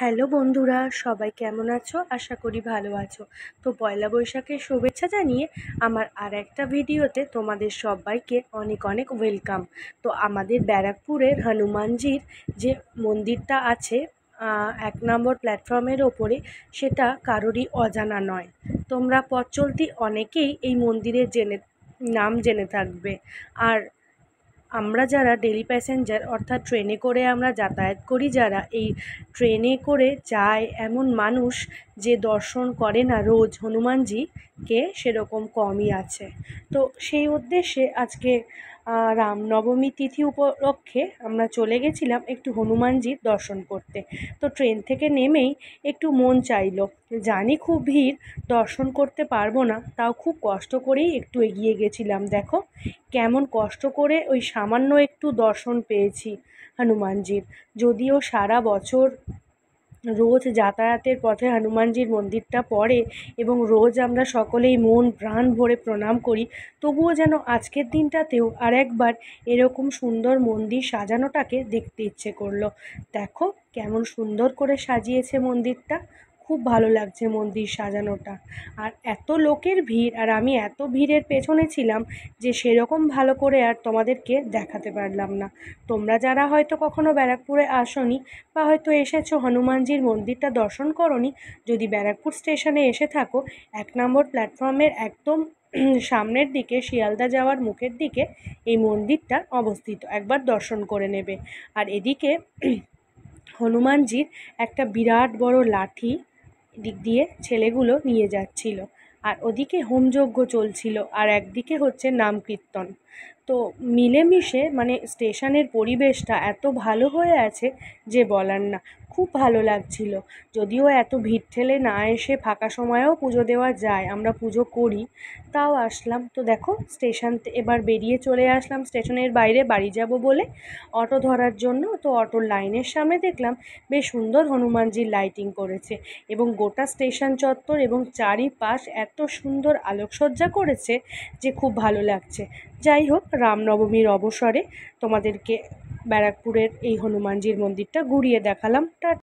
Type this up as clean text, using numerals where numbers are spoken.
Hello বন্ধুরা, সবাই কেমন আছো? আশা করি ভালো আছো। তো পয়লা বৈশাখের শুভেচ্ছা জানিয়ে আমার আর একটা ভিডিওতে তোমাদের সবাইকে অনেক অনেক ওয়েলকাম। তো আমাদের ব্যারাকপুরের হনুমানজির যে মন্দিরটা আছে 1 নম্বর প্ল্যাটফর্মের ওপরে, সেটা কারোরই অজানা নয়। তোমরা পথ চলতি অনেকেই এই মন্দিরের নাম জেনে থাকবে। আর আমরা যারা ডেলি প্যাসেঞ্জার অর্থাৎ ট্রেনে করে আমরা যাতায়াত করি, যারা এই ট্রেনে করে যায় এমন মানুষ যে দর্শন করে না রোজ হনুমানজিকে, সেরকম কমই আছে। তো সেই উদ্দেশ্যে আজকে রামনবমী তিথি উপলক্ষে আমরা চলে গেছিলাম একটু হনুমানজির দর্শন করতে। তো ট্রেন থেকে নেমেই একটু মন চাইলো, জানি খুব ভিড়, দর্শন করতে পারবো না, তাও খুব কষ্ট করেই একটু এগিয়ে গেছিলাম। দেখো কেমন কষ্ট করে ওই সামান্য একটু দর্শন পেয়েছি হনুমানজির। যদিও সারা বছর রোজ যাতায়াতের পথে হনুমানজির মন্দিরটা পড়ে এবং রোজ আমরা সকলেই মন প্রাণ ভরে প্রণাম করি, তবুও যেন আজকের দিনটাতেও আর একবার এরকম সুন্দর মন্দির সাজানোটাকে দেখতে ইচ্ছে করলো। দেখো কেমন সুন্দর করে সাজিয়েছে মন্দিরটা, খুব ভালো লাগছে মন্দির সাজানোটা। আর এত লোকের ভিড়, আর আমি এত ভিড়ের পেছনে ছিলাম যে সেরকম ভালো করে আর তোমাদেরকে দেখাতে পারলাম না। তোমরা যারা হয়তো কখনো ব্যারাকপুরে আসোনি বা হয়তো এসেছো হনুমানজির মন্দিরটা দর্শন করোনি, যদি ব্যারাকপুর স্টেশনে এসে থাকো, 1 নম্বর প্ল্যাটফর্মের একদম সামনের দিকে শিয়ালদা যাওয়ার মুখের দিকে এই মন্দিরটা অবস্থিত, একবার দর্শন করে নেবে। আর এদিকে হনুমানজির একটা বিরাট বড় লাঠি দিক দিয়ে ছেলেগুলো নিয়ে যাচ্ছিল, আর ওদিকে হোমযজ্ঞ চলছিল, আর একদিকে হচ্ছে নাম কীর্তন। তো মিলেমিশে মানে স্টেশনের পরিবেশটা এত ভালো হয়ে আছে যে বলার না, খুব ভালো লাগছিল। যদিও এত ভিড় ঠেলে না এসে ফাঁকা সময়েও পুজো দেওয়া যায়, আমরা পুজো করি, তাও আসলাম। তো দেখো স্টেশন এবার বেরিয়ে চলে আসলাম স্টেশনের বাইরে বাড়ি যাব বলে অটো ধরার জন্য। তো অটোর লাইনের সামনে দেখলাম বেশ সুন্দর হনুমানজির লাইটিং করেছে এবং গোটা স্টেশন চত্বর এবং চারিপাশ এত সুন্দর আলোকসজ্জা করেছে যে খুব ভালো লাগছে। যাই হোক, রামনবমীর অবসরে তোমাদেরকে ব্যারাকপুরের এই হনুমানজির মন্দিরটা ঘুরিয়ে দেখালাম।